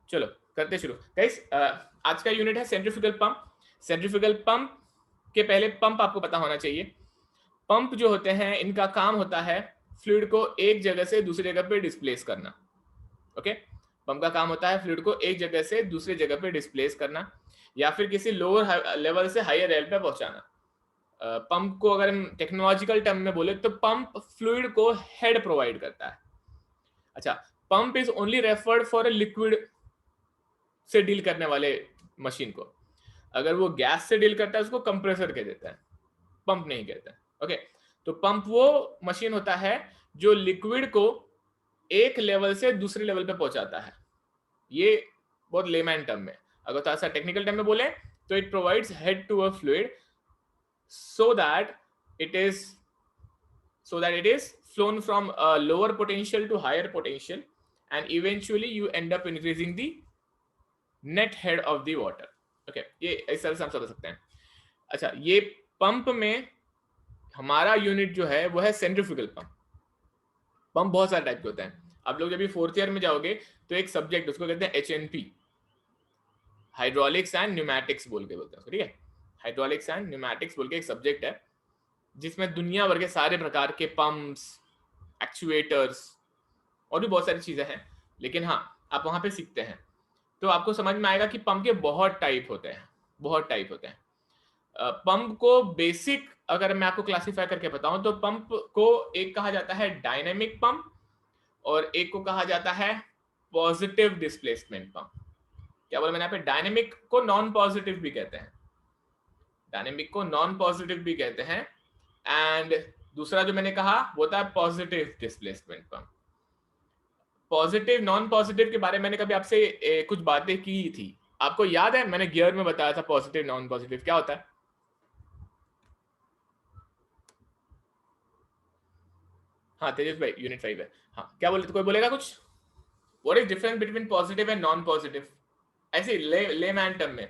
चलो करते शुरू गाइस। आज का यूनिट है सेंट्रीफ्यूगल पंप। सेंट्रीफ्यूगल पंप के पहले पंप आपको पता होना चाहिए। पंप जो होते हैं इनका काम होता है फ्लूइड को एक जगह से दूसरी जगह पे डिस्प्लेस करना। ओके, पंप का काम होता है फ्लूइड को एक जगह से दूसरी जगह पे डिस्प्लेस करना या फिर किसी लोअर लेवल से हायर लेवल पे पहुंचाना। पंप को अगर हम टेक्नोलॉजिकल टर्म में बोले तो पंप फ्लूइड को हेड प्रोवाइड करता है। अच्छा, pump is only referred for a liquid से डील करने वाले मशीन को। अगर वो गैस से डील करता है उसको कंप्रेसर कह देता है, पंप नहीं कहता है। ओके, तो पंप वो मशीन होता है जो लिक्विड को एक लेवल से दूसरे लेवल पे पहुंचाता है। ये बहुत लेमैन टर्म में। अगर थोड़ा सा टेक्निकल टर्म में बोले तो it provides head to a fluid so that it is flown from a lower potential to higher potential and eventually you end up increasing the net head of the water. Okay, ये इस तरह से हम समझ सकते हैं। अच्छा, ये पंप में हमारा यूनिट जो है वो है सेंट्रीफ्यूगल पंप। पंप बहुत सारे टाइप के होते हैं। आप लोग जब भी 4th ईयर में जाओगे तो एक सब्जेक्ट उसको कहते हैं HNP, हाइड्रोलिक्स एंड न्यूमैटिक्स बोल के बोलते हैं, ठीक है। हाइड्रोलिक्स एंड न्यूमैटिक्स बोल के एक सब्जेक्ट है जिसमें दुनिया भर के सारे प्रकार के पंप्स, एक्चुएटर्स और भी बहुत सारी चीजें हैं। लेकिन हाँ, आप वहां पे सीखते हैं तो आपको समझ में आएगा कि पंप के बहुत टाइप होते हैं, बहुत टाइप होते हैं। पंप को बेसिक अगर मैं आपको क्लासिफाई करके बताऊं तो पंप को एक कहा जाता है डायनेमिक पंप और एक को कहा जाता है पॉजिटिव डिस्प्लेसमेंट पंप। क्या बोला मैंने यहाँ पे? डायनेमिक को नॉन पॉजिटिव भी कहते हैं, डायनेमिक को नॉन पॉजिटिव भी कहते हैं। एंड दूसरा जो मैंने कहा वो था positive displacement pump. Positive non positive के बारे में मैंने कभी आपसे कुछ बातें की थी, आपको याद है? मैंने गियर में बताया था पॉजिटिव नॉन पॉजिटिव क्या होता है। हाँ तेजस भाई, यूनिट 5 है। हाँ, क्या बोले? तो कोई बोलेगा कुछ? What is difference between positive and non positive, ऐसे लेमैन टर्म में?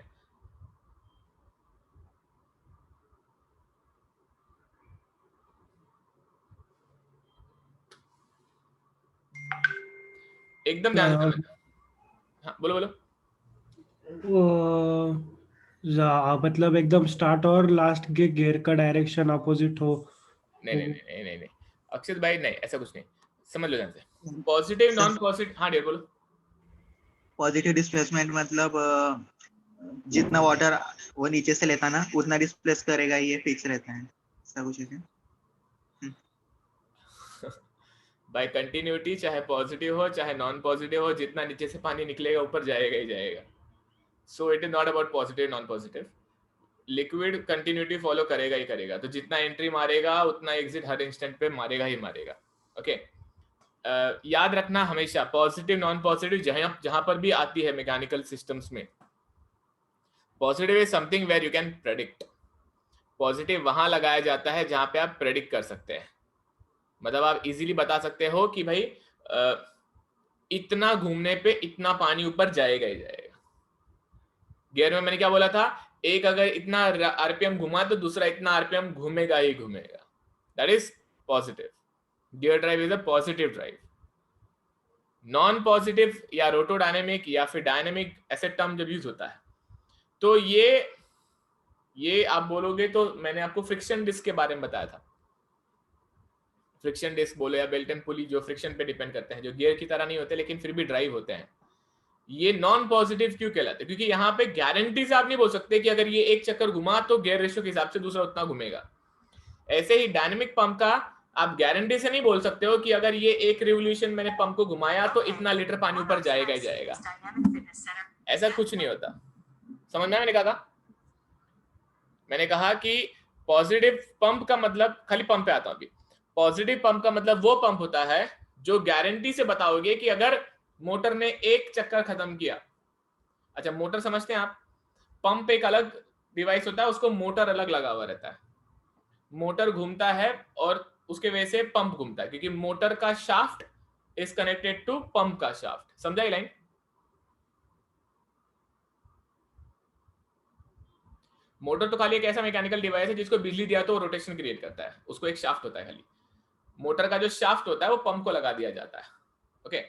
एकदम ध्यान से समझना। हाँ बोलो बोलो। मतलब एकदम स्टार्ट और लास्ट के गियर का डायरेक्शन अपोजिट हो। नहीं नहीं नहीं नहीं नहीं नहीं अक्षित भाई, नहीं ऐसा कुछ नहीं, समझ लो ध्यान से। पॉजिटिव नॉन पॉजिटिव, हाँ डियर बोलो। पॉजिटिव डिस्प्लेसमेंट मतलब जितना वाटर वो नीचे से लेता ना उतना डिस्प्लेस करेगा, ये फिक्स रहता है, ऐसा कुछ है क्या? बाय कंटिन्यूटी, चाहे पॉजिटिव हो चाहे नॉन पॉजिटिव हो, जितना नीचे से पानी निकलेगा ऊपर जाएगा ही जाएगा। So it is not about positive non positive. Liquid continuity follow करेगा ही करेगा, तो जितना एंट्री मारेगा उतना एग्जिट हर इंस्टेंट पे मारेगा ही मारेगा। ओके, याद रखना हमेशा पॉजिटिव नॉन पॉजिटिव जहां पर भी आती है मैकेनिकल सिस्टम्स में, positive is something where you can predict. Positive वहां लगाया जाता है जहां पे आप प्रेडिक्ट कर सकते हैं, मतलब आप इजीली बता सकते हो कि भाई इतना घूमने पे इतना पानी ऊपर जाएगा ही जाएगा। गियर में मैंने क्या बोला था? एक अगर इतना आरपीएम घुमा तो दूसरा इतना आरपीएम घूमेगा ही घूमेगा, that is positive. Gear drive is a positive drive. Non positive या रोटोडायनेमिक या फिर डायनेमिक ऐसे टर्म जब यूज होता है तो ये आप बोलोगे तो मैंने आपको फ्रिक्शन डिस्क के बारे में बताया था। फ्रिक्शन डिस्क बोले या बेल्ट एंड पुली, जो फ्रिक्शन पे डिपेंड करते हैं, जो गियर की तरह नहीं होते लेकिन फिर भी ड्राइव होते हैं, ये नॉन पॉजिटिव क्यों कहलाते हैं? क्योंकि यहाँ पे गारंटी से आप नहीं बोल सकते कि अगर ये एक चक्कर घुमा तो गियर रेशियो के हिसाब से दूसरा उतना घूमेगा। ऐसे ही डायनेमिक पंप का आप गारंटी से नहीं बोल सकते हो कि अगर ये एक रिवोल्यूशन मैंने पंप को घुमाया तो इतना लीटर पानी ऊपर जाएगा ही जाएगा, ऐसा कुछ नहीं होता। समझ में आया मैंने कहा था? मैंने कहा कि पॉजिटिव पंप का मतलब, खाली पंप पे आता हूं अभी। पॉजिटिव पंप का मतलब वो पंप होता है जो गारंटी से बताओगे कि अगर मोटर ने एक चक्कर खत्म किया। अच्छा, मोटर समझते हैं आप? पंप एक अलग डिवाइस होता है, उसको मोटर अलग लगा हुआ रहता है। मोटर घूमता है और उसके वजह से पंप घूमता है, क्योंकि मोटर का shaft is connected to pump का शाफ्ट। समझा ये लाइन? मोटर तो खाली एक ऐसा मैकेनिकल डिवाइस है जिसको बिजली दिया तो रोटेशन क्रिएट करता है, उसको एक शाफ्ट होता है खाली। मोटर का जो शाफ्ट होता है वो पंप को लगा दिया जाता है। Okay,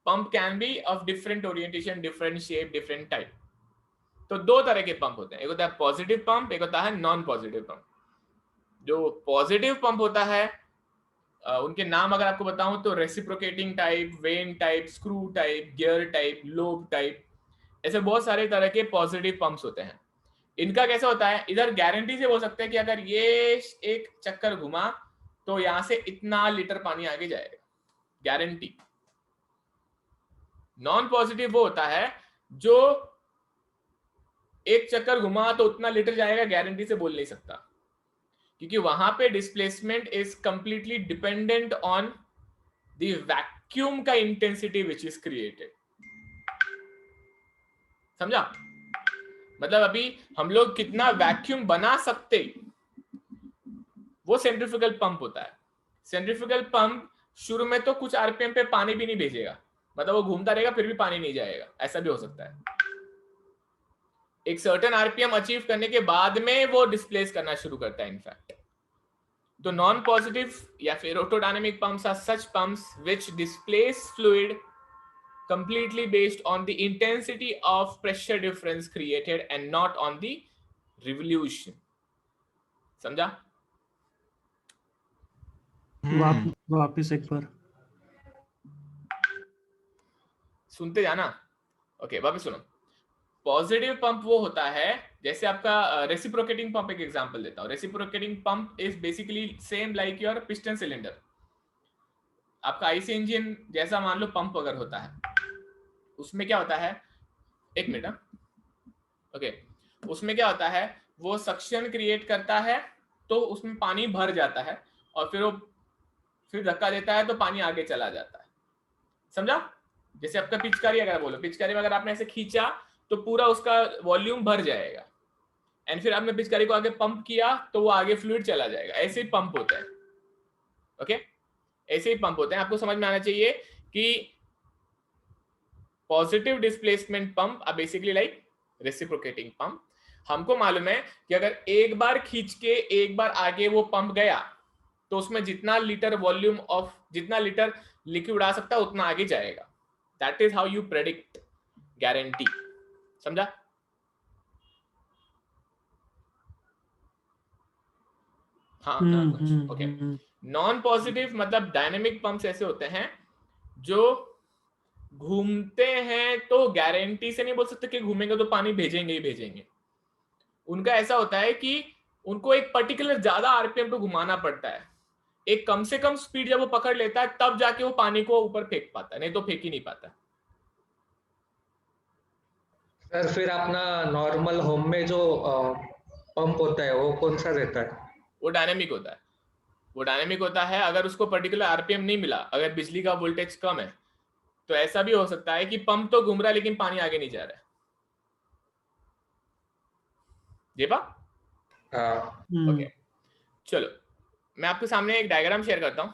pump can be of different orientation, different shape, different type. तो दो तरह के पंप होते हैं, एक होता है पॉजिटिव पंप, एक होता है नॉन पॉजिटिव पंप। जो पॉजिटिव पंप होता है उनके नाम अगर आपको बताऊं तो reciprocating type, when type, screw type, gear type, lobe type, ऐसे बहुत सारे तरह के पॉजिटिव पंप्स होते हैं। इनका कैसा होता है, इधर गारंटी से बोल सकते हैं कि अगर ये एक चक्कर घुमा तो यहां से इतना लीटर पानी आगे जाएगा, गारंटी। नॉन पॉजिटिव वो होता है जो एक चक्कर घुमा तो उतना लीटर जाएगा, गारंटी से बोल नहीं सकता, क्योंकि वहां पे displacement is completely dependent on the vacuum का इंटेंसिटी विच इज क्रिएटेड। समझा? मतलब अभी हम लोग कितना वैक्यूम बना सकते, वो सेंट्रीफ्यूगल पंप होता है। सेंट्रीफ्यूगल पंप शुरू में तो कुछ आरपीएम पे पानी भी नहीं भेजेगा, मतलब वो घूमता रहेगा फिर भी पानी नहीं जाएगा, ऐसा भी हो सकता है। एक सर्टेन आरपीएम अचीव करने के बाद में वो डिस्प्लेस करना शुरू करता है इनफैक्ट। तो नॉन पॉजिटिव या फिर rotodynamic pumps are such pumps which displace fluid completely based on the intensity of pressure difference created and not on the revolution। समझा? वापिस एक बार सुनते जाना। ओके, वापस सुनो। पॉजिटिव पंप वो होता है, जैसे आपका रेसिप्रोकेटिंग पंप, एक एग्जांपल देता हूं। Reciprocating pump is basically same like your piston cylinder. आपका आईसी इंजन जैसा मान लो पंप अगर होता है, उसमें क्या होता है, एक मिनट, ओके, उसमें क्या होता है, वो सक्शन क्रिएट करता है तो उसमें पानी भर जाता है और फिर वो फिर धक्का देता है तो पानी आगे चला जाता है। समझा? जैसे आपका पिचकारी अगर बोलो, पिचकारी में अगर आपने ऐसे खींचा तो पूरा उसका वॉल्यूम भर जाएगा, एंड फिर आपने पिचकारी को आगे पंप किया तो वो आगे फ्लूइड चला जाएगा। ऐसे ही पंप होता है। ओके, ऐसे ही पंप होते हैं। आपको समझ में आना चाहिए कि positive displacement pump are basically like reciprocating pump. हमको मालूम है कि अगर एक बार खींच के एक बार आगे वो पंप गया तो उसमें जितना लीटर वॉल्यूम ऑफ, जितना लीटर लिक्विड उड़ा सकता है उतना आगे जाएगा। That is how you predict, guarantee. समझा? हाँ, ओके। नॉन पॉजिटिव मतलब डायनेमिक पंप्स ऐसे होते हैं जो घूमते हैं, तो गारंटी से नहीं बोल सकते कि घूमेंगे तो पानी भेजेंगे ही भेजेंगे। उनका ऐसा होता है कि उनको एक पर्टिकुलर ज्यादा आरपीएम पे घुमाना पड़ता है। एक कम से कम स्पीड जब वो पकड़ लेता है तब जाके वो पानी को ऊपर फेंक पाता है, नहीं तो फेंक ही नहीं पाता। सर फिर अपना नॉर्मल होम में जो पंप होता है वो कौन सा रहता है? वो डायनेमिक होता है। वो डायनेमिक होता है अगर उसको पर्टिकुलर आरपीएम नहीं मिला, अगर बिजली का वोल्टेज कम है, तो ऐसा भी हो सकता है कि पंप तो घूम रहा है लेकिन पानी आगे नहीं जा रहा है। ये बा? ओके, चलो मैं आपके सामने एक डायग्राम शेयर करता हूं,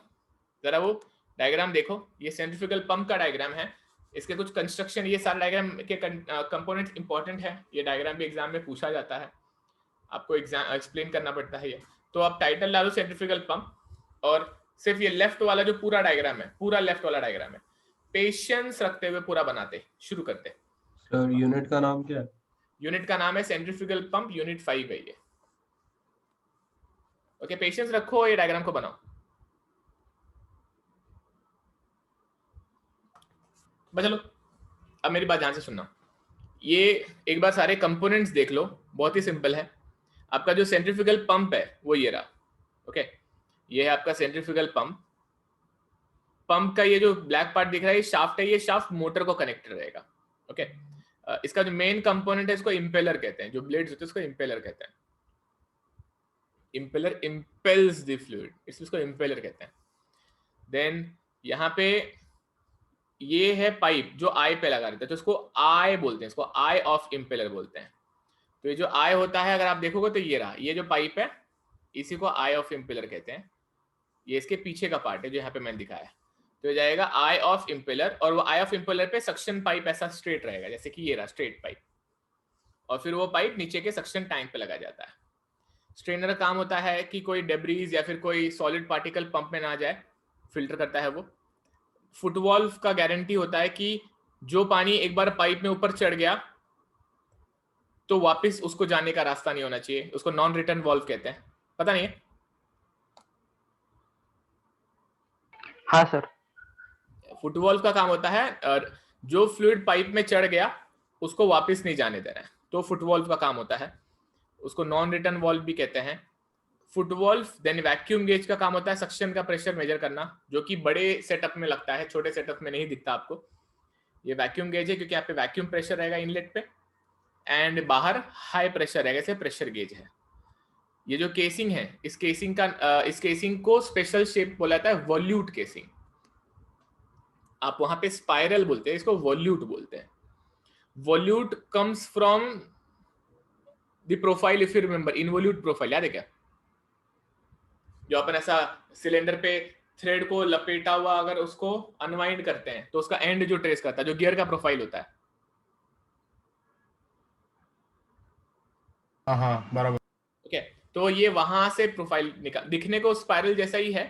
जरा वो डायग्राम देखो। ये सेंट्रीफ्यूगल पंप का डायग्राम है। इसके कुछ कंस्ट्रक्शन, ये सारे डायग्राम के कंपोनेंट्स इंपॉर्टेंट है। ये डायग्राम भी एग्जाम में पूछा जाता है, आपको एग्जाम एक्सप्लेन करना पड़ता है ये। तो आप टाइटल डालो सेंट्रीफ्यूगल पंप, और सिर्फ ये लेफ्ट वाला जो पूरा डायग्राम है, पूरा लेफ्ट वाला डायग्राम है, पेशेंस रखते हुए पूरा बनाते शुरू करते। सर यूनिट का नाम क्या है? यूनिट का नाम है सेंट्रीफ्यूगल पंप, यूनिट 5 है ये। ओके, पेशेंस रखो, ये डायग्राम को बनाओ। चलो अब मेरी बात ध्यान से सुनना। ये एक बार सारे कंपोनेंट्स देख लो, बहुत ही सिंपल है। आपका जो सेंट्रीफ्यूगल पंप है वो ये रहा। ओके, ये है आपका सेंट्रीफ्यूगल पंप। पंप का ये जो ब्लैक पार्ट दिख रहा है ये शाफ्ट है, ये शाफ्ट मोटर को कनेक्टेड रहेगा। ओके, इसका जो मेन कंपोनेंट है इसको इंपेलर कहते हैं, जो ब्लेड्स होते हैं उसको इंपेलर कहते हैं। इंपेलर इंपेल्स द फ्लूइड, इसलिए इसको इंपेलर कहते हैं। देन यहाँ पे ये है पाइप जो आई पे लगा रहता है, तो इसको आई बोलते हैं, इसको आई ऑफ इंपेलर बोलते हैं। तो ये जो आई होता है अगर आप देखोगे तो ये रहा, ये जो पाइप है इसी को आई ऑफ इंपेलर कहते हैं। ये इसके पीछे का पार्ट है जो यहाँ पे मैंने दिखाया है। तो ये जाएगा आई ऑफ इंपेलर, और वो आई ऑफ इंपेलर पे सक्शन पाइप ऐसा स्ट्रेट रहेगा, जैसे कि ये रहा स्ट्रेट पाइप, और फिर वो पाइप नीचे के सक्शन टैंक पे लगा जाता है। स्ट्रेनर का काम होता है कि कोई डेब्रीज या फिर कोई सॉलिड पार्टिकल पंप में ना जाए, फिल्टर करता है वो। फुटवॉल्व का गारंटी होता है कि जो पानी एक बार पाइप में ऊपर चढ़ गया तो वापस उसको जाने का रास्ता नहीं होना चाहिए, उसको नॉन रिटर्न वॉल्व कहते हैं। पता नहीं है? हाँ सर। फुटवॉल्व का काम होता है जो फ्लूइड पाइप में चढ़ गया उसको वापस नहीं जाने देना है, तो फुटवॉल्व का काम होता है, उसको नॉन रिटर्न वॉल्व भी कहते हैं। फुटवॉल्व। देन वैक्यूम गेज का काम होता है सक्शन का प्रेशर मेजर करना, जो कि बड़े सेटअप में लगता है, छोटे सेटअप में नहीं दिखता आपको। ये वैक्यूम गेज है क्योंकि यहाँ पे वैक्यूम प्रेशर रहेगा इनलेट पे, एंड बाहर हाई प्रेशर रहेगा, इसे प्रेशर गेज है। ये जो केसिंग है, इस केसिंग को स्पेशल शेप बोला जाता है वॉल्यूट केसिंग। आप वहां पे स्पाइरल बोलते हैं, इसको वॉल्यूट बोलते हैं। वॉल्यूट comes from the profile, if you remember, involute profile, याद है क्या? जो अपन ऐसा सिलेंडर पे थ्रेड को लपेटा हुआ अगर उसको अनवाइंड करते हैं तो उसका एंड जो ट्रेस करता है, जो गियर का प्रोफाइल होता है। हाँ बराबर। ओके, तो ये वहां से प्रोफाइल निकाल, दिखने को स्पाइरल जैसा ही है,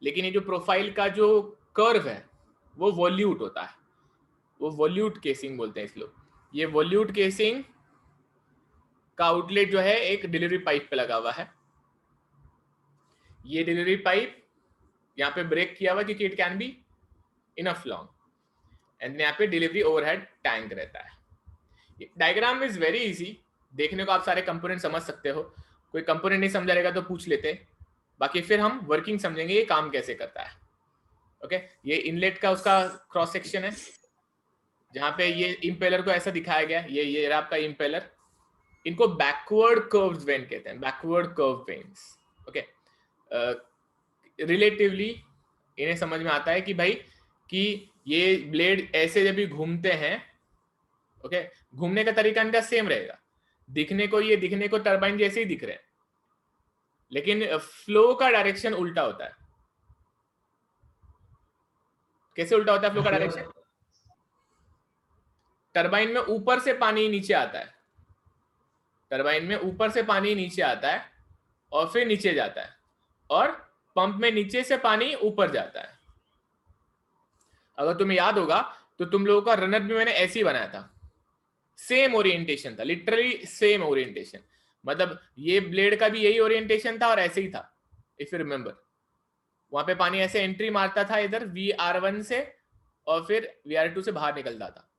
लेकिन ये जो प्रोफाइल का जो कर्व है वो वॉल्यूट होता है, वो वॉल्यूट केसिंग बोलते हैं इस लोग। ये वॉल्यूट केसिंग का आउटलेट जो है एक डिलीवरी पाइप पे लगा हुआ है। ये डिलीवरी पाइप यहाँ पे ब्रेक किया हुआ क्योंकि it can be enough long, and यहाँ पे डिलीवरी ओवरहेड टैंक रहता है। डायग्राम इज वेरी इजी, देखने को आप सारे कंपोनेंट समझ सकते हो। कोई कंपोनेंट नहीं समझा रहेगा तो पूछ लेते, बाकी फिर हम वर्किंग समझेंगे ये काम कैसे करता है। ओके, ये इनलेट का उसका क्रॉस सेक्शन है, जहां पे ये इंपेलर को ऐसा दिखाया गया, ये आपका इंपेलर। इनको बैकवर्ड कर्व्ड वेन कहते हैं, backward curve veins. Okay, relatively इन्हें समझ में आता है कि भाई कि ये ब्लेड ऐसे जब भी घूमते हैं, ओके, घूमने का तरीका इनका सेम रहेगा, दिखने को टरबाइन जैसे ही दिख रहे हैं, लेकिन फ्लो का डायरेक्शन उल्टा होता है। कैसे उल्टा होता है फ्लो का डायरेक्शन? टरबाइन में ऊपर से पानी नीचे आता है, टरबाइन में ऊपर से पानी नीचे आता है और फिर नीचे जाता है, और पंप में नीचे से पानी ऊपर जाता है। अगर तुम्हें याद होगा तो तुम लोगों का रनर भी मैंने ऐसे ही बनाया था, सेम ओरिएंटेशन था, लिटरली सेम ओरिएंटेशन। मतलब ये ब्लेड का भी यही ओरिएंटेशन था और ऐसे ही था, इफ यू रिमेंबर। वहां पे पानी ऐसे एंट्री मारता था इधर VR1 से और फिर VR2 से बाहर निकलता था,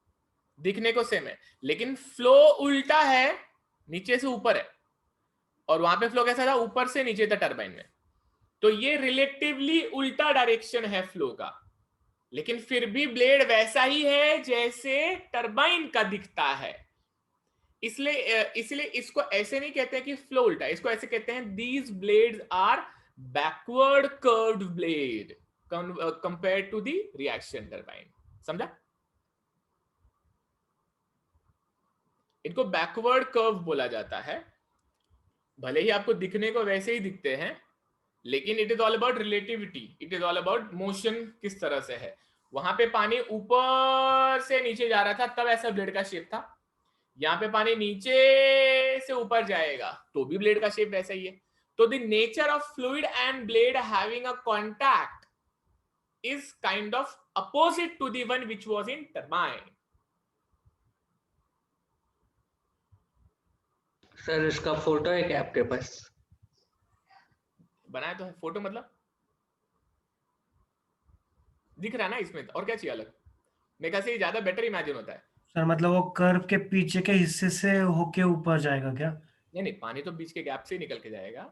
दिखने को सेम है, लेकिन फ्लो उल्टा है, नीचे से ऊपर है, और वहां पे फ्लो कैसा था? ऊपर से नीचे था टरबाइन में। तो ये रिलेटिवली उल्टा डायरेक्शन है फ्लो का, लेकिन फिर भी ब्लेड वैसा ही है जैसे टरबाइन का दिखता है। इसलिए इसको ऐसे नहीं कहते कि फ्लो उल्टा, इसको ऐसे कहते हैं these blades are backward curved blade compare to the reaction turbine. समझा? इनको बैकवर्ड कर्व बोला जाता है, भले ही आपको दिखने को वैसे ही दिखते हैं, लेकिन it is all about relativity, it is all about motion किस तरह से है। वहां पे पानी ऊपर से नीचे जा रहा था तब ऐसा ब्लेड का शेप था, यहाँ पे पानी नीचे से ऊपर जाएगा तो भी ब्लेड का शेप वैसा ही है। तो the nature of fluid and blade having a contact is kind of opposite to the one which was in turbine. Sir इसका फोटो है क्या आपके पास? बनाया तो है फोटो, मतलब दिख रहा है ना इसमें, और क्या चाहिए अलग? मेरे ख्याल से ये ज्यादा बेटर इमेजिन होता है। सर मतलब वो कर्व के पीछे के हिस्से से होके ऊपर जाएगा क्या? नहीं, पानी तो बीच के गैप से निकल के जाएगा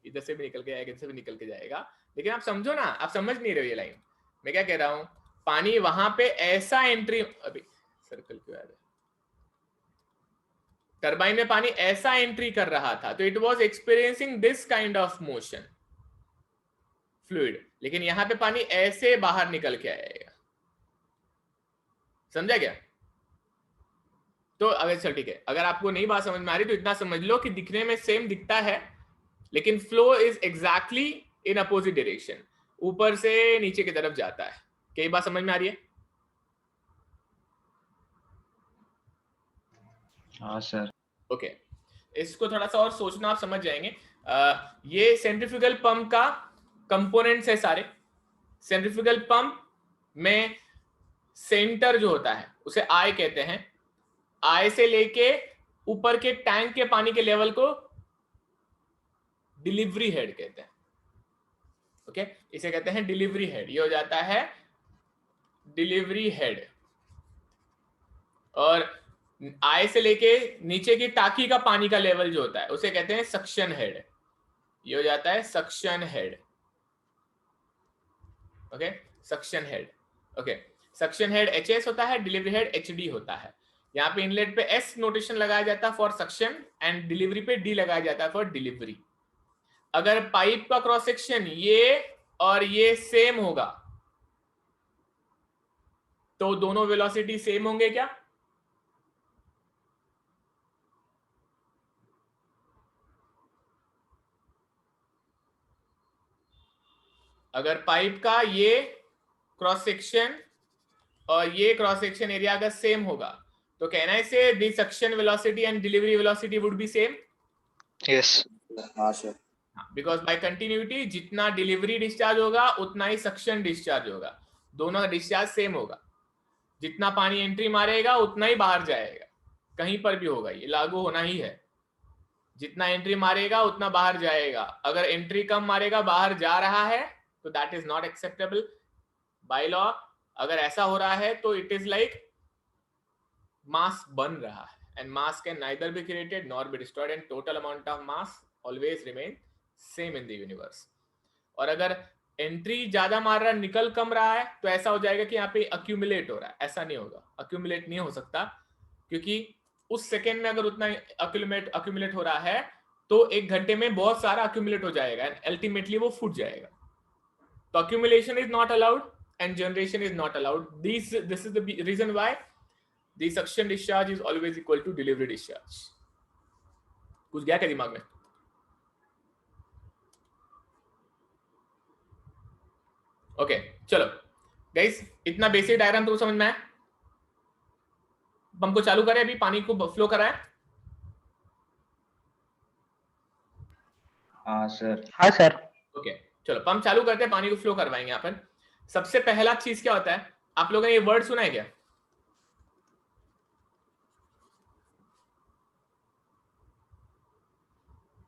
इधर से भी निकल के जाएगा, इधर से भी निकल के जाएगा, लेकिन आप समझो ना, आप समझ नहीं रहे हो ये लाइन मैं क्या कह रहा हूं। पानी वहां पे ऐसा एंट्री, अभी सर्कल क्यों आ रहा है, टरबाइन में पानी ऐसा एंट्री कर रहा था तो it was experiencing this kind of motion fluid, लेकिन यहां पे पानी ऐसे बाहर निकल के आएगा। समझा क्या? तो अगर चल ठीक है, अगर आपको नहीं बात समझ में आ रही तो इतना समझ लो कि दिखने में सेम दिखता है, लेकिन flow is exactly in opposite direction, ऊपर से नीचे की तरफ जाता है। कई बात समझ में आ रही है? हाँ सर। ओके, इसको थोड़ा सा और सोचना, आप समझ जाएंगे। ये सेंट्रीफ्यूगल पंप का कंपोनेंट्स है सारे, सेंट्रीफ्यूगल पंप में सेंटर जो होता है उसे आई कहते हैं, आई से लेके ऊपर के टैंक के पानी के लेवल को डिलीवरी हेड कहते हैं। ओके, इसे कहते हैं डिलीवरी हेड। ये हो जाता है डिलीवरी हेड। और आई से लेके नीचे की टाकी का पानी का लेवल जो होता है उसे कहते हैं सक्शन हेड। ये हो जाता है suction head. Okay, suction head. Okay, suction head HS होता है, डिलीवरी हेड HD होता है। यहाँ पे इनलेट पे S नोटेशन लगाया जाता है फॉर सक्शन एंड डिलीवरी पे D लगाया जाता है फॉर डिलीवरी। अगर पाइप का क्रॉस सेक्शन ये और ये सेम होगा तो दोनों वेलोसिटी सेम होंगे क्या? अगर पाइप का ये क्रॉस सेक्शन और ये क्रॉस सेक्शन एरिया अगर सेम होगा तो कहना है से the suction velocity and delivery velocity would be same. Yes हाँ सर। बिकॉज बाय कंटिन्यूटी जितना डिलीवरी डिस्चार्ज होगा उतना ही सक्शन डिस्चार्ज होगा, दोनों का डिस्चार्ज सेम होगा। जितना पानी एंट्री मारेगा उतना ही बाहर जाएगा, कहीं पर भी होगा, ये लागू होना ही है। जितना एंट्री मारेगा उतना बाहर जाएगा। अगर एंट्री कम मारेगा बाहर जा रहा है तो that is not acceptable by law. अगर ऐसा हो रहा है तो इट इज लाइक मास बन रहा है, and mass can neither be created nor be destroyed and total amount of mass always remain same in the universe. और अगर एंट्री ज्यादा मार रहा है निकल कम रहा है तो ऐसा हो जाएगा कि यहाँ पे अक्यूमुलेट हो रहा है। ऐसा नहीं होगा, अक्यूमुलेट नहीं हो सकता, क्योंकि उस सेकेंड में अगर उतना अक्यूमुलेट हो रहा है तो 1 घंटे में बहुत सारा अक्यूमुलेट हो जाएगा एंड अल्टीमेटली वो फूट जाएगा। तो accumulation is not allowed and generation is not allowed. This is the reason why the suction discharge is always equal to delivery discharge. कुछ गया क्या दिमाग में? ओके, चलो गाइस, इतना बेसिक डायग्राम तो समझ में आया। पंप को चालू करें, अभी पानी को फ्लो कराएं। हाँ सर। हाँ सर। ओके, चलो पंप चालू करते हैं, पानी को फ्लो करवाएंगे यहाँ पर। सबसे पहला चीज क्या होता है, आप लोगों ने ये वर्ड सुना है क्या?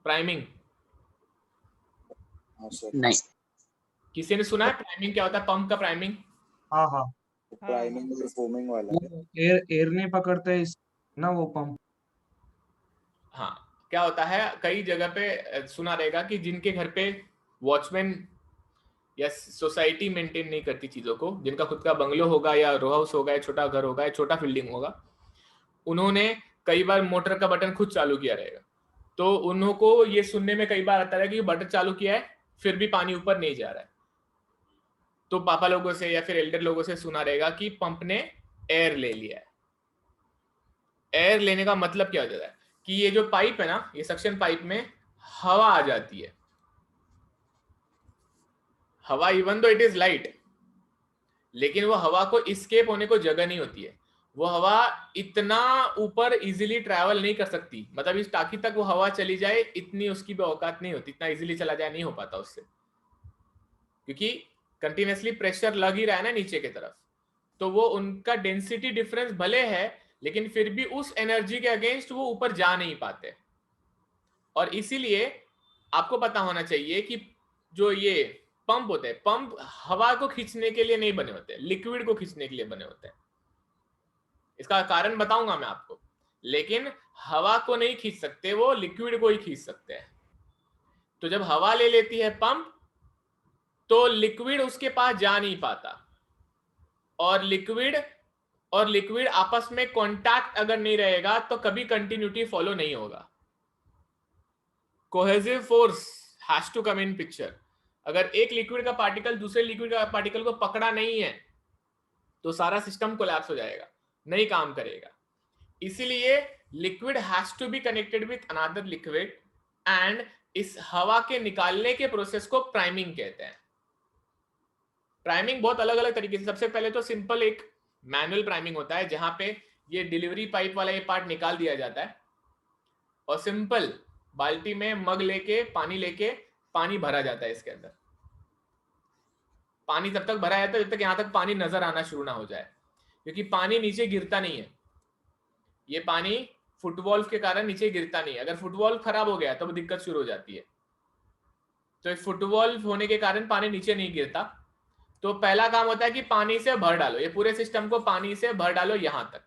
प्राइमिंग। हाँ सर। नहीं। किसी ने सुना है प्राइमिंग क्या होता है? पंप का प्राइमिंग। हाँ हाँ, प्राइमिंग और फोमिंग वाला है। एयर नहीं पकड़ता है ना वो पंप। हाँ, क्या होता है, कई जगह पे सुना रहेगा कि जिनके घर पे वॉचमैन या सोसाइटी मेंटेन नहीं करती चीजों को, जिनका खुद का बंगलो होगा या रो हाउस होगा या छोटा घर होगा या छोटा बिल्डिंग होगा, उन्होंने कई बार मोटर का बटन खुद चालू किया रहेगा। तो उन्हों को ये सुनने में कई बार आता है कि बटन चालू किया है फिर भी पानी ऊपर नहीं जा रहा है। तो पापा लोगों से या फिर एल्डर लोगों से सुना रहेगा कि पंप ने एयर ले लिया है। एयर लेने का मतलब क्या हो जाता है कि ये जो पाइप है ना, ये सक्शन पाइप में हवा आ जाती है। हवा even though it is light, लेकिन वो हवा को एस्केप होने को जगह नहीं होती है। वो हवा इतना ऊपर इजीली ट्रैवल नहीं कर सकती, मतलब इस टाकी तक वो हवा चली जाए इतनी उसकी भी औकात नहीं होती, इतना इजीली चला जाए नहीं हो पाता उससे, क्योंकि कंटिन्यूसली प्रेशर लग ही रहा है ना नीचे की तरफ। तो वो उनका डेंसिटी डिफरेंस भले है लेकिन फिर भी उस एनर्जी के अगेंस्ट वो ऊपर जा नहीं पाते। और इसीलिए आपको पता होना चाहिए कि जो ये पंप होते हैं, पंप हवा को खींचने के लिए नहीं बने होते, लिक्विड को खींचने के लिए बने होते हैं। इसका कारण बताऊंगा मैं आपको, लेकिन हवा को नहीं खींच सकते, वो लिक्विड को ही खींच सकते हैं। तो जब हवा ले लेती है पंप तो लिक्विड उसके पास जा नहीं पाता, और लिक्विड आपस में कांटेक्ट अगर नहीं रहेगा तो कभी कंटिन्यूटी फॉलो नहीं होगा। Cohesive force has to come in picture. अगर एक लिक्विड का पार्टिकल दूसरे लिक्विड का पार्टिकल को पकड़ा नहीं है तो सारा सिस्टम कोलैप्स हो जाएगा, नहीं काम करेगा। इसीलिए liquid has to be connected with another liquid, and इस हवा के निकालने के प्रोसेस को प्राइमिंग कहते हैं। प्राइमिंग बहुत अलग अलग तरीके से, सबसे पहले तो सिंपल एक मैनुअल प्राइमिंग होता है जहां पे ये डिलीवरी पाइप वाला ये पार्ट निकाल दिया जाता है और सिंपल बाल्टी में मग लेके पानी भरा जाता है इसके अंदर। पानी तब तक भरा रहता है जब तक यहाँ तक पानी नजर आना शुरू ना हो जाए, क्योंकि पानी नीचे गिरता नहीं है। ये पानी फुटवॉल्व के कारण नीचे गिरता नहीं है। अगर फुटवॉल्व खराब हो गया तो दिक्कत शुरू हो जाती है। तो फुटवॉल्व होने के कारण पानी नीचे नहीं गिरता। तो पहला काम होता है कि पानी से भर डालो, ये पूरे सिस्टम को पानी से भर डालो यहां तक।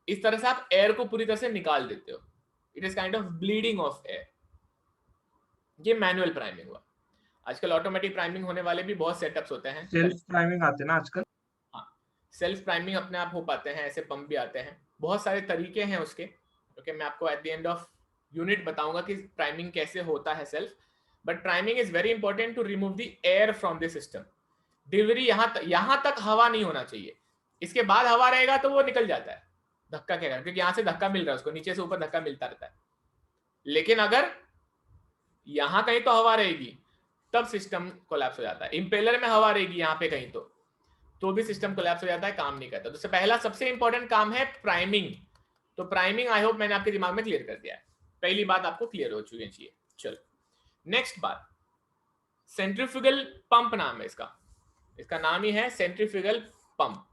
इस तरह से आप एयर को पूरी तरह से निकाल देते हो। It is kind of bleeding of air. ये मैनुअल प्राइमिंग हुआ। आजकल ऑटोमेटिक प्राइमिंग होने वाले भी बहुत सेटअप्स होते हैं। सेल्फ प्राइमिंग आते हैं ना आजकल। हाँ, सेल्फ प्राइमिंग अपने आप हो पाते हैं, ऐसे पंप भी आते हैं, बहुत सारे तरीके हैं उसके। ओके, मैं आपको at the end of unit बताऊंगा कि प्राइमिंग कैसे होता है self. But priming is very important to remove the air from the system. Delivery यहाँ तक हवा नहीं होना चाहिए। इसके बाद हवा रहेगा तो वो निकल जाता है धक्का के कारण, क्योंकि यहाँ से धक्का मिल रहा है उसको, नीचे से ऊपर धक्का मिलता रहता है। लेकिन अगर यहाँ कहीं तो हवा रहेगी तब सिस्टम कोलैप्स हो जाता है। इंपेलर में हवा रहेगी यहाँ पे कहीं तो भी सिस्टम कोलैप्स हो जाता है, काम नहीं करता। तो पहला सबसे इंपॉर्टेंट काम है प्राइमिंग। तो प्राइमिंग आई होप मैंने आपके दिमाग में क्लियर कर दिया है। पहली बात आपको क्लियर हो चुकी चाहिए। चलो नेक्स्ट बात, सेंट्रीफ्यूगल पंप नाम है इसका। इसका नाम ही है centrifugal pump.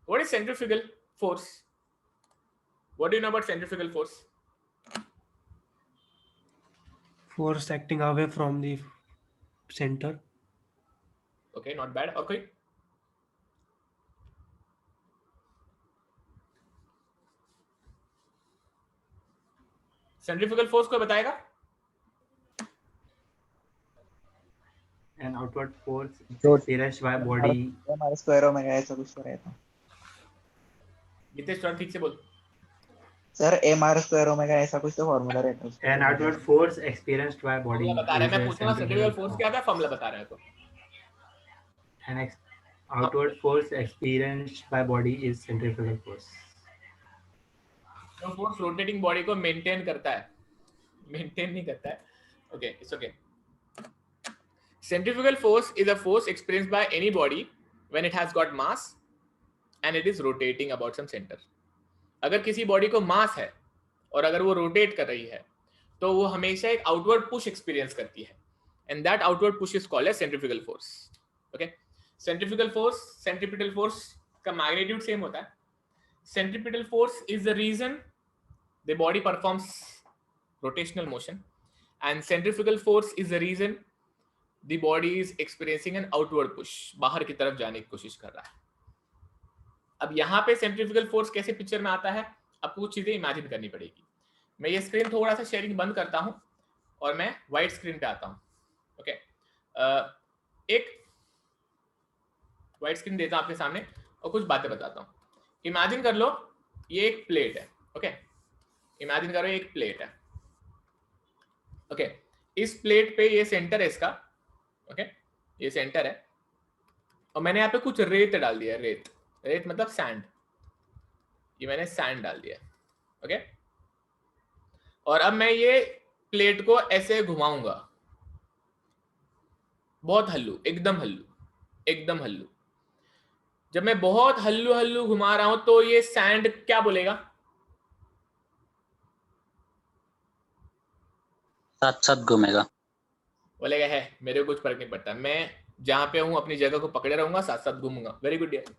What is centrifugal force? What do you know about centrifugal force? Force acting away from the center. Okay, not bad. और कोई? सेंट्रीफ्यूगल फोर्स को बताएगा? An outward force experienced by body. हमारे स्क्वायर ओमेगा ऐसा कुछ तो रहता है। नितेश थोड़ा ठीक से बोल। सर mr स्क्वायर ओमेगा ऐसा कुछ तो फॉर्मूला रहता है। An outward force experienced by body. बता रहे हैं, मैं पूछूंगा सेंट्रीफ्यूगल फोर्स क्या था, फॉर्मूला बता रहे हैं तो। An outward force experienced by body is centrifugal force. जो फोर्स रोटेटिंग बॉडी को मेंटेन करता है, मेंटेन नहीं करता है। Okay, it's okay. Centrifugal force is a force experienced by any body when it has got mass and it is rotating about some center. अगर किसी body को मास है और अगर वो रोटेट कर रही है तो वो हमेशा एक आउटवर्ड पुश एक्सपीरियंस करती है, and that outward push is called as centrifugal force. Okay, centrifugal force, centripetal force का मैग्नीट्यूड सेम होता है। Centripetal force is the reason the body performs rotational motion, and centrifugal force is the reason the body is experiencing an outward push, बाहर की तरफ जाने की कोशिश कर रहा है। अब यहाँ पे सेंट्रीफ्यूगल फोर्स कैसे पिक्चर में आता है, आपको कुछ चीजें इमेजिन करनी पड़ेगी। मैं ये स्क्रीन थोड़ा सा शेयरिंग बंद करता हूँ और मैं व्हाइट स्क्रीन पे आता हूँ। ओके, एक व्हाइट स्क्रीन देता हूँ आपके सामने और कुछ बातें बताता हूँ। इमेजिन कर लो ये एक प्लेट है। ओके, इमेजिन करो एक प्लेट है। ओके, इस प्लेट पे ये सेंटर है इसका। ओके, ये सेंटर है और मैंने यहाँ पे कुछ रेत डाल दिया है। रेत मतलब सैंड। ये मैंने सैंड डाल दिया। ओके, और अब मैं ये प्लेट को ऐसे घुमाऊंगा, बहुत हल्लू, एकदम हल्लू, एकदम हल्लू। जब मैं बहुत हल्लू हल्लू घुमा रहा हूं तो ये सैंड क्या बोलेगा? साथ साथ घूमेगा। बोलेगा है मेरे को कुछ फर्क नहीं पड़ता, मैं जहां पे हूं अपनी जगह को पकड़े रहूंगा, साथ साथ घूमूंगा। वेरी गुड यार।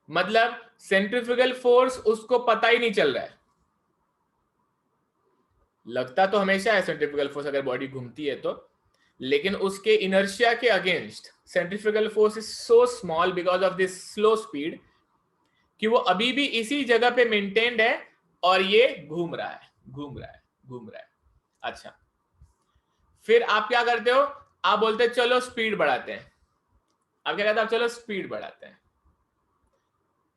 मतलब सेंट्रीफ्यूगल फोर्स उसको पता ही नहीं चल रहा है। लगता तो हमेशा है सेंट्रीफ्यूगल फोर्स अगर बॉडी घूमती है तो, लेकिन उसके इनर्शिया के against centrifugal force is so small because of this slow speed कि वो अभी भी इसी जगह पे मेंटेन्ड है और ये घूम रहा है, घूम रहा है, घूम रहा है। अच्छा, फिर आप क्या करते हो? आप बोलते हैं चलो स्पीड बढ़ाते हैं। आप क्या कहते हैं? चलो स्पीड बढ़ाते हैं।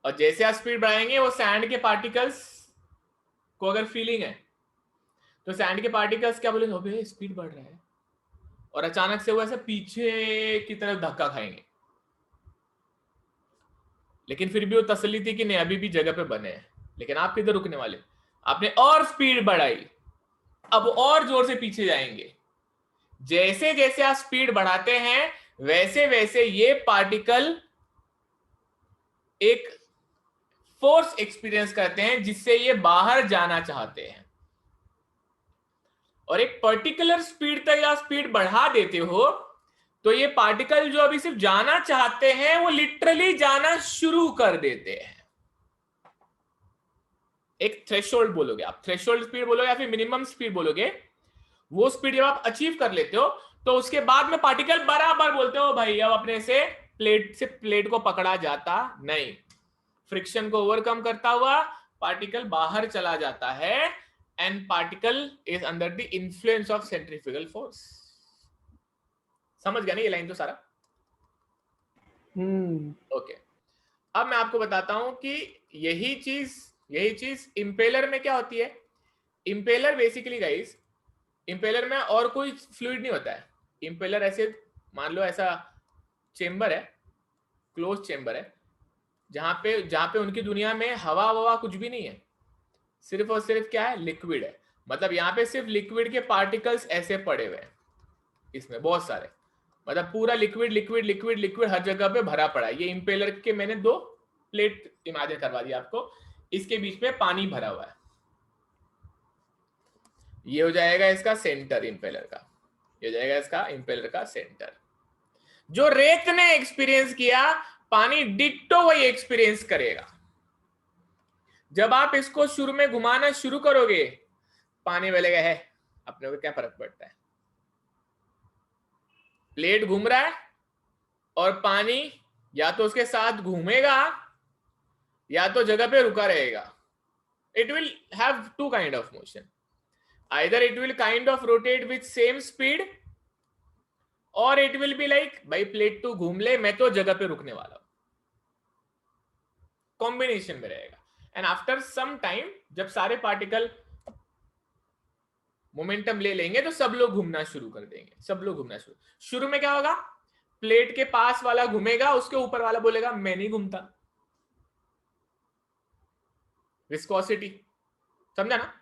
और जैसे आप स्पीड बढ़ाएंगे वो सैंड के पार्टिकल्स को अगर फीलिंग है तो सैंड के पार्टिकल्स क्या बोलेंगे? अबे स्पीड बढ़ रहा है, और अचानक से वो ऐसे पीछे की तरफ धक्का खाएंगे। लेकिन फिर भी वो तसल्ली थी कि नहीं अभी भी जगह पे बने हैं। लेकिन आप किधर रुकने वाले? आपने और स्पीड बढ़ाई, अब और जोर से पीछे जाएंगे। जैसे जैसे आप स्पीड बढ़ाते हैं वैसे वैसे ये पार्टिकल एक फोर्स एक्सपीरियंस करते हैं जिससे ये बाहर जाना चाहते हैं, और एक पर्टिकुलर स्पीड तक या स्पीड बढ़ा देते हो तो ये पार्टिकल जो अभी सिर्फ जाना चाहते हैं वो लिटरली जाना शुरू कर देते हैं। एक थ्रेशोल्ड बोलोगे आप, थ्रेशोल्ड स्पीड बोलोगे या फिर मिनिमम स्पीड बोलोगे, वो स्पीड जब आप अचीव कर लेते हो तो उसके बाद में पार्टिकल बराबर बोलते हो भाई अब अपने से प्लेट को पकड़ा जाता नहीं, फ्रिक्शन को ओवरकम करता हुआ पार्टिकल बाहर चला जाता है and particle is under the influence of centrifugal force. समझ गया ना ये लाइन तो सारा? ओके अब मैं आपको बताता हूं कि यही चीज इंपेलर में क्या होती है। इंपेलर बेसिकली गाइस, इंपेलर में और कोई फ्लूइड नहीं होता है। इंपेलर ऐसे मान लो ऐसा चेंबर है, क्लोज चेंबर है, जहां पे उनकी दुनिया में हवा कुछ भी नहीं है, सिर्फ और सिर्फ क्या है, लिक्विड है। मतलब यहाँ पे सिर्फ लिक्विड के पार्टिकल्स ऐसे पड़े हुए हैं, इसमें बहुत सारे, मतलब पूरा लिक्विड हर जगह पे भरा पड़ा है। ये इंपेलर के मैंने 2 प्लेट इमेजिन करवा दी आपको, इसके बीच में पानी भरा हुआ है। ये हो जाएगा इसका सेंटर इंपेलर का, ये हो जाएगा इसका इंपेलर का सेंटर। जो रेत ने एक्सपीरियंस किया पानी डिट्टो वही एक्सपीरियंस करेगा। जब आप इसको शुरू में घुमाना शुरू करोगे पानी बोलेगा है अपने को क्या फर्क पड़ता है, प्लेट घूम रहा है और पानी या तो उसके साथ घूमेगा या तो जगह पे रुका रहेगा। It will have 2 kind of motion, either it will kind of rotate with same speed or it will be like भाई प्लेट तो घूम ले मैं तो जगह पे रुकने वाला हूं, कॉम्बिनेशन में रहेगा। एंड आफ्टर सम टाइम जब सारे पार्टिकल मोमेंटम ले लेंगे तो सब लोग घूमना शुरू कर देंगे, सब लोग घूमना शुरू में क्या होगा, प्लेट के पास वाला घूमेगा, उसके ऊपर वाला बोलेगा मैं नहीं घूमता। विस्कोसिटी समझा ना?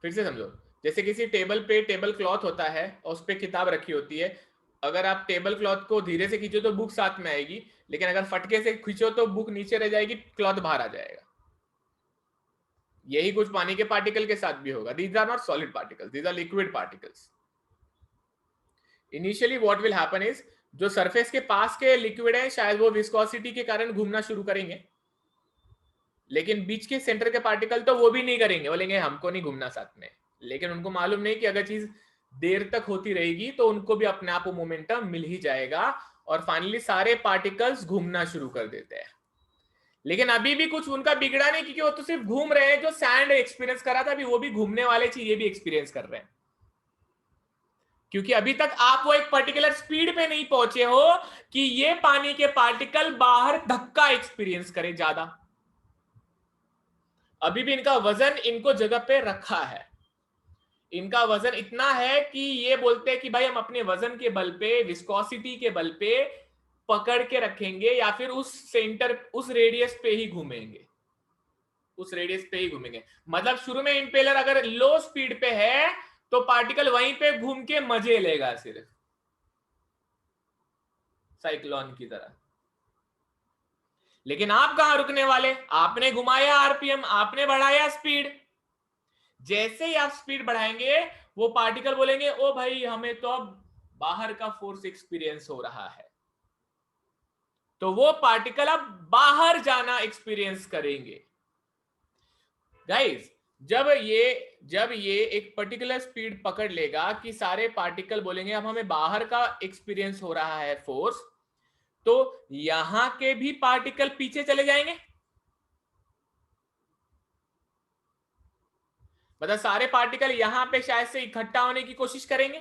फिर से समझो, जैसे किसी टेबल पे टेबल क्लॉथ होता है और उस पे किताब रखी होती है, अगर आप टेबल क्लॉथ को धीरे से खींचो तो बुक साथ में आएगी, लेकिन अगर फटके से खींचो तो बुक नीचे रह जाएगी, क्लॉथ बाहर आ जाएगा। यही कुछ पानी के पार्टिकल के साथ भी होगा। These are not solid particles, these are liquid particles. Initially what will happen is, जो सरफेस के पास के लिक्विड है शायद वो विस्कोसिटी के कारण घूमना शुरू करेंगे, लेकिन बीच के सेंटर के पार्टिकल तो वो भी नहीं करेंगे, बोलेंगे हमको नहीं घूमना साथ में। लेकिन उनको मालूम नहीं कि अगर चीज देर तक होती रहेगी तो उनको भी अपने आप मोमेंटम मिल ही जाएगा और फाइनली सारे पार्टिकल्स घूमना शुरू कर देते हैं। लेकिन अभी भी कुछ उनका बिगड़ा नहीं, क्योंकि वो तो सिर्फ घूम रहे हैं। जो सैंड एक्सपीरियंस कर रहा था अभी वो भी घूमने वाले चीज ये भी एक्सपीरियंस कर रहे हैं, क्योंकि अभी तक आप वो एक पर्टिकुलर स्पीड पे नहीं पहुंचे हो कि ये पानी के पार्टिकल बाहर धक्का एक्सपीरियंस करे ज्यादा। अभी भी इनका वजन इनको जगह पे रखा है, इनका वजन इतना है कि ये बोलते हैं कि भाई हम अपने वजन के बल पे, विस्कोसिटी के बल पे पकड़ के रखेंगे या फिर उस सेंटर, उस रेडियस पे ही घूमेंगे, उस रेडियस पे ही घूमेंगे। मतलब शुरू में इंपेलर अगर लो स्पीड पे है तो पार्टिकल वहीं पे घूम के मजे लेगा, सिर्फ साइक्लोन की तरह। लेकिन आप कहां रुकने वाले, आपने घुमाया आरपीएम, आपने बढ़ाया स्पीड। जैसे ही आप स्पीड बढ़ाएंगे वो पार्टिकल बोलेंगे ओ भाई हमें तो अब बाहर का फोर्स एक्सपीरियंस हो रहा है, तो वो पार्टिकल अब बाहर जाना एक्सपीरियंस करेंगे। गाइस जब ये एक पर्टिकुलर स्पीड पकड़ लेगा कि सारे पार्टिकल बोलेंगे अब हमें बाहर का एक्सपीरियंस हो रहा है फोर्स, तो यहां के भी पार्टिकल पीछे चले जाएंगे। मतलब सारे पार्टिकल यहां पे शायद से इकट्ठा होने की कोशिश करेंगे।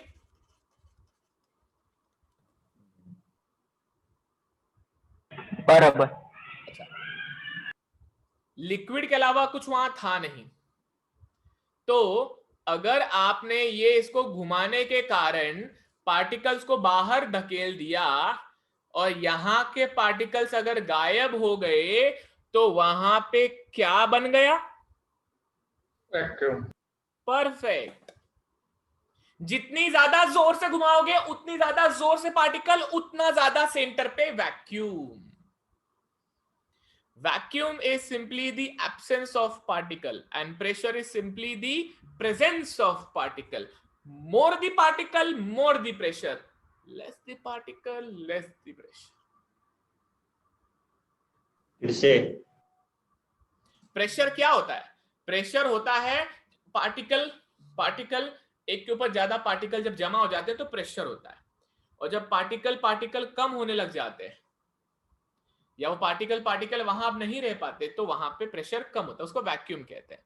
बराबर। अच्छा, लिक्विड के अलावा कुछ वहां था नहीं, तो अगर आपने ये इसको घुमाने के कारण पार्टिकल्स को बाहर धकेल दिया और यहां के पार्टिकल्स अगर गायब हो गए तो वहां पे क्या बन गया, वैक्यूम। परफेक्ट। जितनी ज्यादा जोर से घुमाओगे उतनी ज्यादा जोर से पार्टिकल, उतना ज्यादा सेंटर पे vacuum. vacuum is simply the absence of particle and pressure is simply the presence of particle. More the particle, more the pressure. Less the particle, less the pressure. फिर से प्रेशर क्या होता है? Pressure होता है particle एक के ऊपर ज्यादा पार्टिकल जब जमा हो जाते हैं तो प्रेशर होता है, और जब पार्टिकल कम होने लग जाते हैं या वो पार्टिकल वहां अब नहीं रह पाते तो वहां पे प्रेशर कम होता है, उसको वैक्यूम कहते हैं।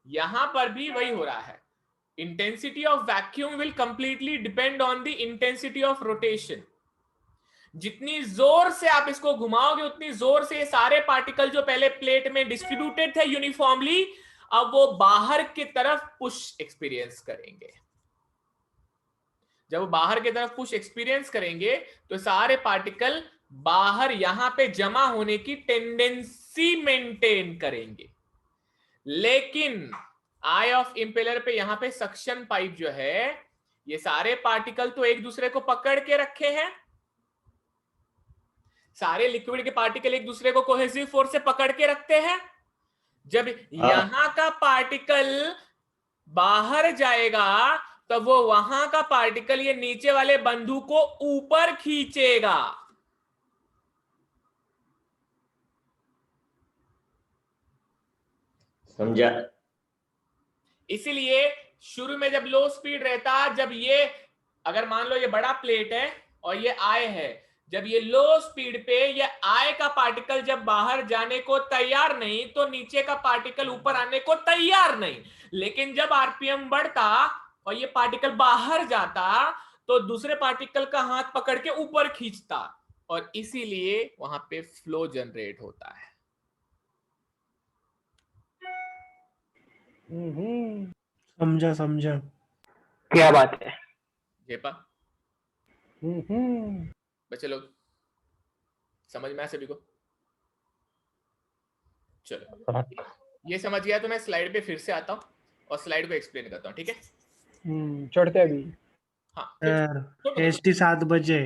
यहां पर भी वही हो रहा है। Intensity of vacuum will completely depend on the intensity of rotation. जितनी जोर से आप इसको घुमाओगे उतनी जोर से ये सारे पार्टिकल जो पहले प्लेट में डिस्ट्रीब्यूटेड थे यूनिफॉर्मली, अब वो बाहर की तरफ पुश एक्सपीरियंस करेंगे। जब वो बाहर की तरफ पुश एक्सपीरियंस करेंगे तो सारे पार्टिकल बाहर यहां पे जमा होने की टेंडेंसी मेंटेन करेंगे। लेकिन आई ऑफ इंपेलर पे यहां पे सक्शन पाइप जो है, ये सारे पार्टिकल तो एक दूसरे को पकड़ के रखे हैं। सारे लिक्विड के पार्टिकल एक दूसरे को कोहेसिव फोर्स से पकड़ के रखते हैं। जब यहां का पार्टिकल बाहर जाएगा तब वो वहां का पार्टिकल ये नीचे वाले बंधु को ऊपर खींचेगा। समझा? इसीलिए शुरू में जब लो स्पीड रहता, जब ये अगर मान लो ये बड़ा प्लेट है और ये आई है, जब ये लो स्पीड पे ये आई का पार्टिकल जब बाहर जाने को तैयार नहीं तो नीचे का पार्टिकल ऊपर आने को तैयार नहीं। लेकिन जब आरपीएम बढ़ता और ये पार्टिकल बाहर जाता तो दूसरे पार्टिकल का हाथ पकड़ के ऊपर खींचता, और इसीलिए वहां पे फ्लो जनरेट होता है। समझा। क्या बात है। जेपा बच्चे लोग समझ में आया सभी को? चलो ये समझ गया तो मैं स्लाइड पे फिर से आता हूँ और स्लाइड को एक्सप्लेन करता हूँ, ठीक है? छोड़ते अभी। हाँ एसटी 7 बजे।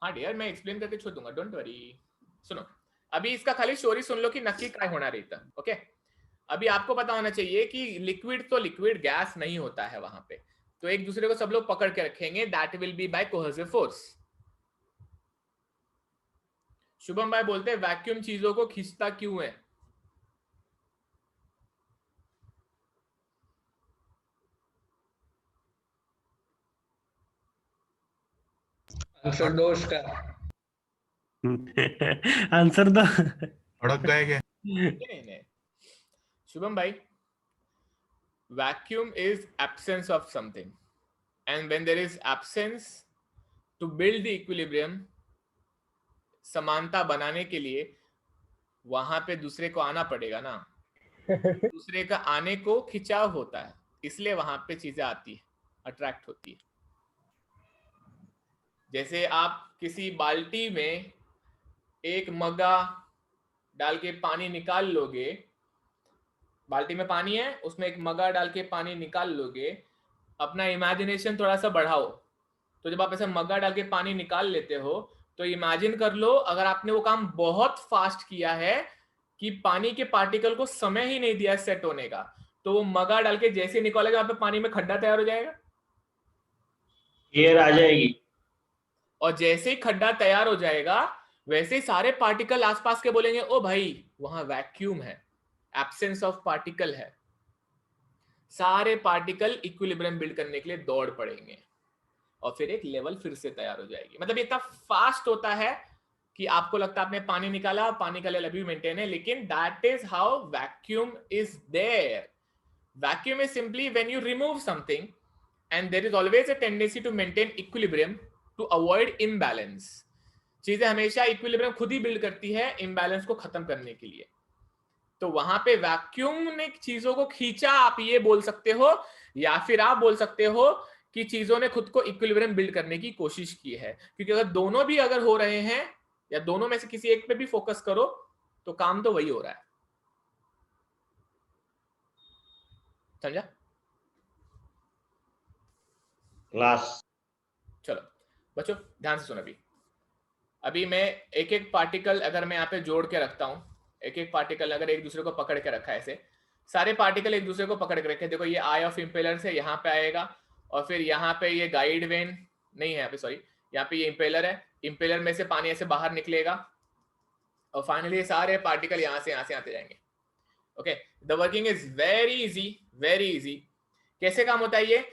हाँ डियर, मैं एक्सप्लेन करके छोड़ दूंगा, डोंट वरी। सुनो, अभी इसका खाली स्टोरी सुन लो कि नक्की क्या होना रहता। ओके, अभी आपको पता होना चाहिए कि लिक्विड तो लिक्विड, गैस नहीं होता है वहां पे, तो एक दूसरे को सब लोग पकड़ के रखेंगे, that will be by cohesive force. Shubham भाई बोलते हैं वैक्यूम चीजों को खींचता क्यों है? आंसर दो उसका। आंसर दो। अड़क गए क्या? नहीं। शुभम भाई, vacuum is absence of something, and when there is absence, to build the equilibrium, समानता बनाने के लिए वहां पे दूसरे को आना पड़ेगा ना। दूसरे का आने को खिंचाव होता है, इसलिए वहां पे चीजें आती है, अट्रैक्ट होती है। जैसे आप किसी बाल्टी में एक मग्गा डाल के पानी निकाल लोगे, बाल्टी में पानी है, उसमें एक मग्गा डाल के पानी निकाल लोगे, अपना इमेजिनेशन थोड़ा सा बढ़ाओ, तो जब आप ऐसे मग्गा डाल के पानी निकाल लेते हो तो इमेजिन कर लो अगर आपने वो काम बहुत फास्ट किया है कि पानी के पार्टिकल को समय ही नहीं दिया सेट होने का, तो वो मग्गा डाल के जैसे निकालेगा वहां पे पानी में खड्डा तैयार हो जाएगा, एयर आ जाएगी, और जैसे ही खड्डा तैयार हो जाएगा वैसे ही सारे पार्टिकल आसपास के बोलेंगे ओ भाई वहां वैक्यूम है, एब्सेंस ऑफ पार्टिकल है। सारे पार्टिकल इक्विलिब्रियम बिल्ड करने के लिए दौड़ पड़ेंगे और फिर एक लेवल फिर से तैयार हो जाएगी। मतलब इतना फास्ट होता है कि आपको लगता है आपने पानी निकाला, पानी का लेवल अभी मेंटेन है, लेकिन that is how vacuum is there. Vacuum is simply when you remove something and there is always a tendency to maintain equilibrium to avoid imbalance. चीजें हमेशा इक्विलिब्रियम खुद ही बिल्ड करती है इम्बैलेंस को खत्म करने के लिए। तो वहां पे वैक्यूम ने चीजों को खींचा, आप ये बोल सकते हो, या फिर आप बोल सकते हो कि चीजों ने खुद को इक्विलिब्रियम बिल्ड करने की कोशिश की है। क्योंकि अगर दोनों भी अगर हो रहे हैं या दोनों में से किसी एक पे भी फोकस करो तो काम तो वही हो रहा है। समझा? क्लास। चलो बच्चों ध्यान से सुनो। अभी मैं एक एक पार्टिकल अगर मैं यहाँ पे जोड़ के रखता हूं, एक एक पार्टिकल अगर एक दूसरे को पकड़ के रखा है, ऐसे सारे पार्टिकल एक दूसरे को पकड़ के रखे, देखो ये आई ऑफ इम्पेलर से यहाँ पे आएगा और फिर यहाँ पे ये गाइड वेन नहीं है यहाँ पे, सॉरी यहाँ पे ये इम्पेलर है, इम्पेलर में से पानी ऐसे बाहर निकलेगा और फाइनली ये सारे पार्टिकल यहाँ से आते जाएंगे। Okay, the working is very easy, very easy. कैसे काम होता है ये?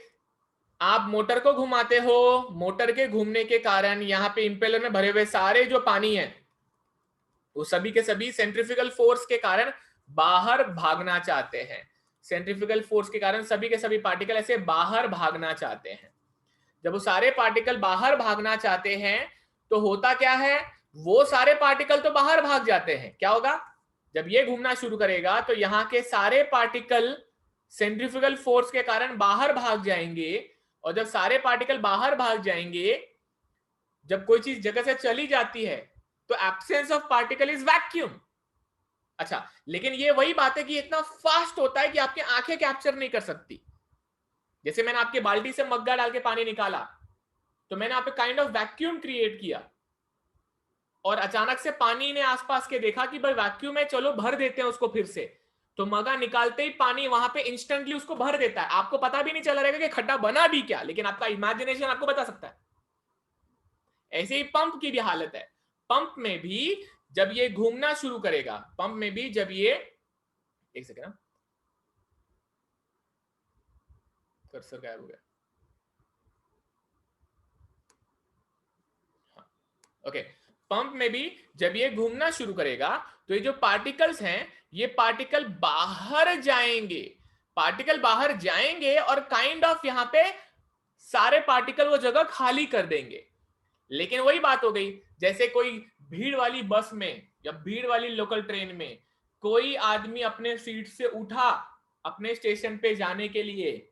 आप मोटर को घुमाते हो, मोटर के घूमने के कारण यहाँ पे इम्पेलर में भरे हुए सारे जो पानी है वो सभी के सभी सेंट्रिफ्यूगल फोर्स के कारण बाहर भागना चाहते हैं। सेंट्रिफ्यूगल फोर्स के कारण सभी के सभी पार्टिकल ऐसे बाहर भागना चाहते हैं। जब वो सारे पार्टिकल बाहर भागना चाहते हैं तो होता क्या है, वो सारे पार्टिकल तो बाहर भाग जाते हैं। क्या होगा? जब ये घूमना शुरू करेगा तो यहाँ के सारे पार्टिकल सेंट्रिफ्यूगल फोर्स के कारण बाहर भाग जाएंगे और जब सारे पार्टिकल बाहर भाग जाएंगे, जब कोई चीज जगह से चली जाती है तो absence of particle is vacuum. अच्छा, लेकिन ये वही बात है कि इतना फास्ट होता है कि आपकी आंखें कैप्चर नहीं कर सकती। जैसे मैंने आपके बाल्टी से मग्गा डाल के पानी निकाला तो मैंने आप काइंड ऑफ वैक्यूम क्रिएट किया और अचानक से पानी ने आसपास के देखा कि भाई वैक्यूम है, चलो भर देते हैं उसको फिर से, तो मग्गा निकालते ही पानी वहां पे इंस्टेंटली उसको भर देता है। आपको पता भी नहीं चला रहेगा कि खड्डा बना भी क्या, लेकिन आपका इमेजिनेशन आपको बता सकता है। ऐसे ही पंप की भी हालत है। पंप में भी जब ये घूमना शुरू करेगा, पंप में भी जब ये, एक सेकेंड ना, कर्सर गायब हो गया। ओके, पंप में भी जब ये घूमना शुरू करेगा तो ये जो पार्टिकल्स हैं ये पार्टिकल बाहर जाएंगे, पार्टिकल बाहर जाएंगे और काइंड ऑफ यहां पे सारे पार्टिकल वो जगह खाली कर देंगे। लेकिन वही बात हो गई, जैसे कोई भीड़ वाली बस में या भीड़ वाली लोकल ट्रेन में कोई आदमी अपने सीट से उठा अपने स्टेशन पे जाने के लिए,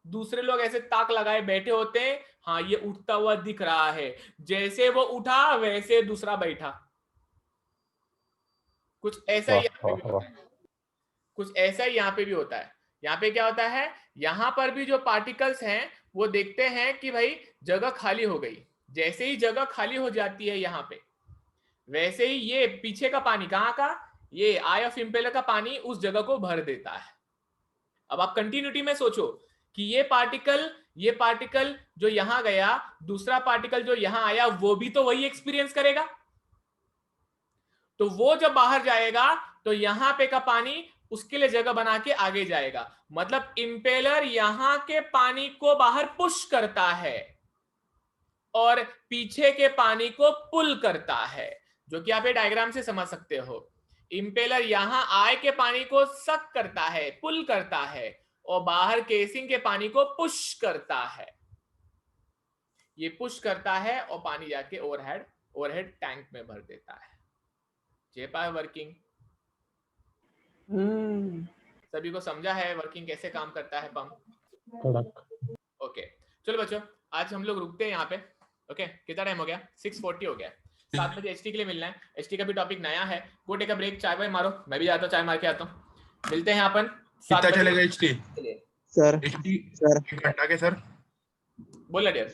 दूसरे लोग ऐसे ताक लगाए बैठे होते हैं, हाँ ये उठता हुआ दिख रहा है, जैसे वो उठा वैसे दूसरा बैठा। कुछ ऐसा ही यहाँ पे भी होता है, कुछ ऐसा ही यहाँ पे भी होता है। यहाँ पे क्या होता है, यहाँ पर भी जो पार्टिकल्स हैं वो देखते हैं कि भाई जगह खाली हो गई, जैसे ही जगह खाली हो जाती है यहाँ पे, वैसे ही ये पीछे का पानी, कहाँ का, ये आई ऑफ इम्पेलर का पानी उस जगह को भर देता है। अब आप कंटिन्यूटी में सोचो कि ये पार्टिकल जो यहां गया, दूसरा पार्टिकल जो यहां आया, वो भी तो वही एक्सपीरियंस करेगा। तो वो जब बाहर जाएगा तो यहां पे का पानी उसके लिए जगह बना के आगे जाएगा। मतलब इंपेलर यहां के पानी को बाहर पुश करता है और पीछे के पानी को पुल करता है, जो कि आप ये डायग्राम से समझ सकते हो। इंपेलर यहां आए के पानी को सक करता है, पुल करता है, और बाहर केसिंग के पानी को पुश करता है। ये पुश करता है और पानी जाके ओवरहेड टैंक में भर देता है। जेपा वर्किंग सभी को समझा है वर्किंग कैसे काम करता है पंप? ओके, चलो बच्चों आज हम लोग रुकते हैं यहाँ पे। ओके, कितना टाइम हो गया? 6:40 हो गया। 7 बजे एचटी के लिए मिलना है। एचटी का भी टॉपिक नया है। गो टेक अ ब्रेक, चाय वाय मारो, मैं भी जाता हूँ चाय मार के आता हूँ। मिलते हैं अपन। कितना चलेगा एचटी? सर एचटी सर एक घंटा के सर बोला डियर।